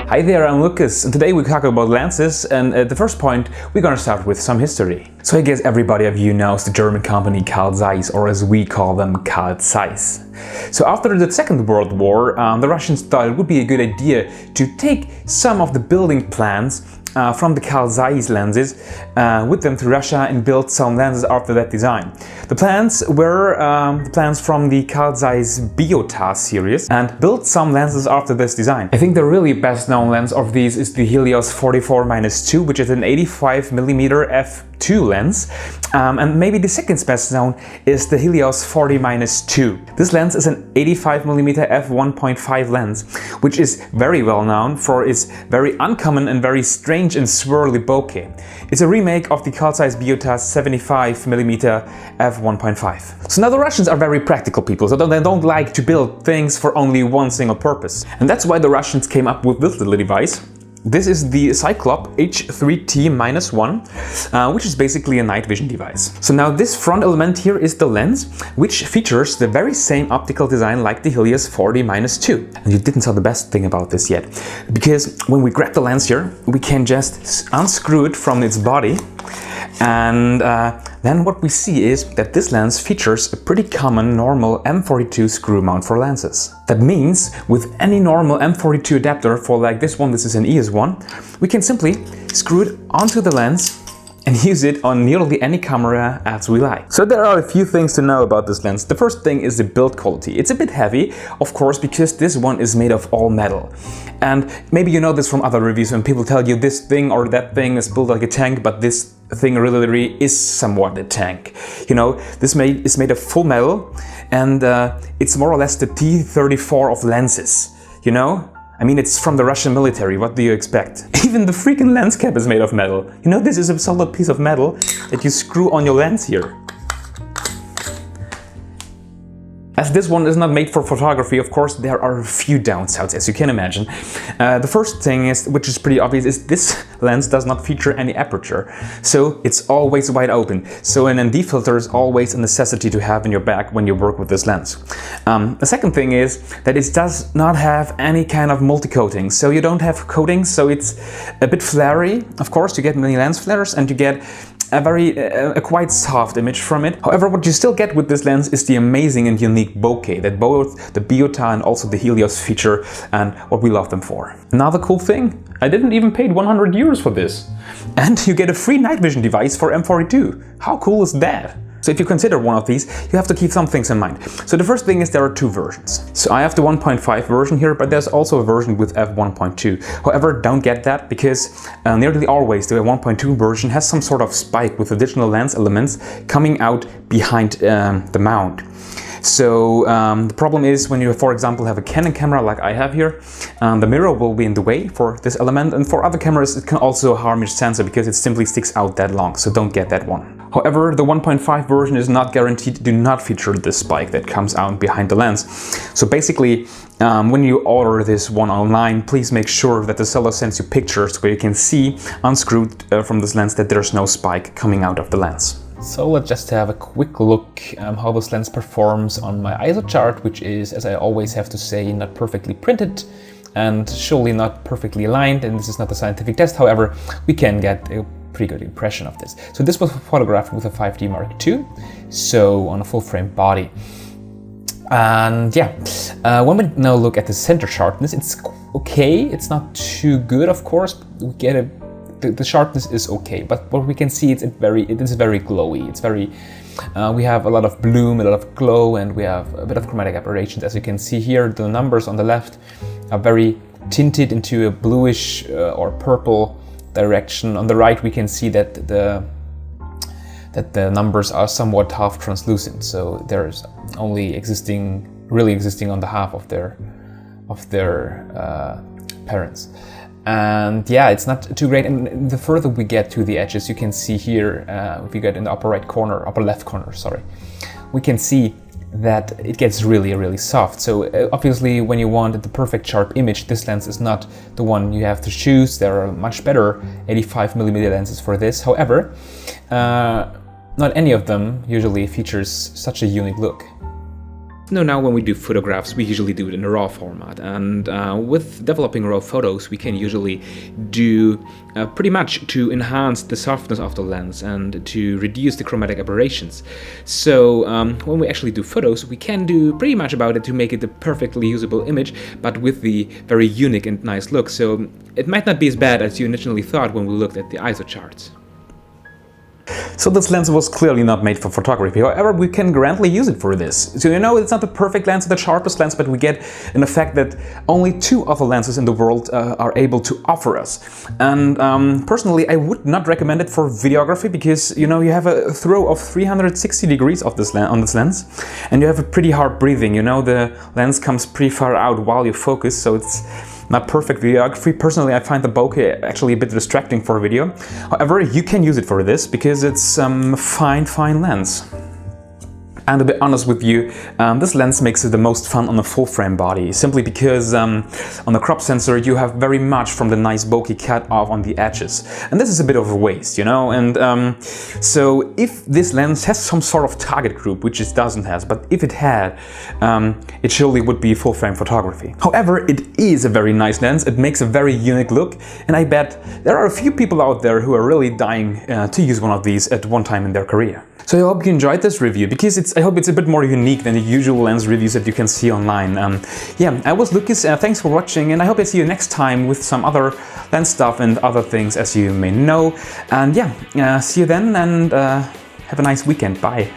Hi there, I'm Lucas, and today we talk about lenses, and at the first point we're gonna start with some history. So I guess everybody of you knows the German company Carl Zeiss, or as we call them, Carl Zeiss. So after the Second World War, the Russians thought it would be a good idea to take some of the building plans from the Carl Zeiss lenses with them to Russia and build some lenses after that design. The plans were the plans from the Carl Zeiss Biota series and built some lenses after this design. I think the really best known lens of these is the Helios 44-2, which is an 85mm f2 lens, and maybe the second best known is the Helios 40-2. This lens is an 85mm f1.5 lens, which is very well known for its very uncommon and very strange and swirly bokeh. It's a remake of the Carl Zeiss Biota 75mm f1.5. So now the Russians are very practical people, so they don't like to build things for only one single purpose. And that's why the Russians came up with this little device. This is the Cyclop H3T-1, which is basically a night vision device. So now this front element here is the lens, which features the very same optical design like the Helios 40-2. And you didn't tell the best thing about this yet, because when we grab the lens here, we can just unscrew it from its body, and then what we see is that this lens features a pretty common normal M42 screw mount for lenses. That means with any normal M42 adapter for like this one, this is an ES1, we can simply screw it onto the lens and use it on nearly any camera as we like. So there are a few things to know about this lens. The first thing is the build quality. It's a bit heavy, of course, because this one is made of all metal. And maybe you know this from other reviews when people tell you this thing or that thing is built like a tank, but this thing really is somewhat a tank. You know, this is made of full metal, and it's more or less the T-34 of lenses, you know? I mean, it's from the Russian military, what do you expect? Even the freaking lens cap is made of metal. You know, this is a solid piece of metal that you screw on your lens here. As this one is not made for photography, of course, there are a few downsides, as you can imagine. The first thing is, which is pretty obvious, is this lens does not feature any aperture. So it's always wide open. So an ND filter is always a necessity to have in your bag when you work with this lens. The second thing is that it does not have any kind of multi-coating. So you don't have coatings, so it's a bit flary. Of course, you get many lens flares and you get a quite soft image from it. However, what you still get with this lens is the amazing and unique bokeh that both the Biota and also the Helios feature, and what we love them for. Another cool thing, I didn't even pay 100 euros for this. And you get a free night vision device for M42. How cool is that? So if you consider one of these, you have to keep some things in mind. So the first thing is there are two versions. So I have the 1.5 version here, but there's also a version with f1.2. However, don't get that, because nearly always the 1.2 version has some sort of spike with additional lens elements coming out behind the mount. So the problem is when you, for example, have a Canon camera like I have here, the mirror will be in the way for this element, and for other cameras it can also harm your sensor because it simply sticks out that long, so don't get that one. However, the 1.5 version is not guaranteed to do not feature this spike that comes out behind the lens. So basically, when you order this one online, please make sure that the seller sends you pictures where you can see unscrewed from this lens that there's no spike coming out of the lens. So let's just have a quick look how this lens performs on my ISO chart, which is, as I always have to say, not perfectly printed and surely not perfectly aligned, and this is not a scientific test. However, we can get a pretty good impression of this. So this was photographed with a 5D Mark II, so on a full frame body. And yeah, when we now look at the center sharpness, it's okay. It's not too good, of course. We get the sharpness is okay, but what we can see it is very glowy. It's very we have a lot of bloom, a lot of glow, and we have a bit of chromatic aberrations. As you can see here, the numbers on the left are very tinted into a bluish or purple direction. On the right, we can see that the numbers are somewhat half translucent, so there's only really existing on the half of their parents. And yeah, it's not too great. And the further we get to the edges, you can see here, if you get in the upper left corner, sorry, we can see that it gets really soft. So obviously when you want the perfect sharp image, this lens is not the one you have to choose. There are much better 85mm lenses for this. However, not any of them usually features such a unique look. Now when we do photographs, we usually do it in a RAW format, and with developing RAW photos, we can usually do pretty much to enhance the softness of the lens and to reduce the chromatic aberrations. So when we actually do photos, we can do pretty much about it to make it a perfectly usable image, but with the very unique and nice look. So it might not be as bad as you initially thought when we looked at the ISO charts. So this lens was clearly not made for photography, however we can grandly use it for this. So it's not the perfect lens, the sharpest lens, but we get an effect that only 2 other lenses in the world are able to offer us. And personally I would not recommend it for videography because you have a throw of 360 degrees of this on this lens, and you have a pretty hard breathing, the lens comes pretty far out while you focus, so it's not perfect videography. Personally, I find the bokeh actually a bit distracting for video. However, you can use it for this because it's a fine lens. And to be honest with you, this lens makes it the most fun on a full frame body, simply because on the crop sensor you have very much from the nice bokeh cut off on the edges. And this is a bit of a waste, and so if this lens has some sort of target group, which it doesn't have, but if it had, it surely would be full frame photography. However, it is a very nice lens, it makes a very unique look, and I bet there are a few people out there who are really dying to use one of these at one time in their career. So I hope you enjoyed this review, because I hope it's a bit more unique than the usual lens reviews that you can see online. Yeah, I was Lucas, thanks for watching, and I hope I see you next time with some other lens stuff and other things, as you may know. And yeah, see you then, and have a nice weekend. Bye.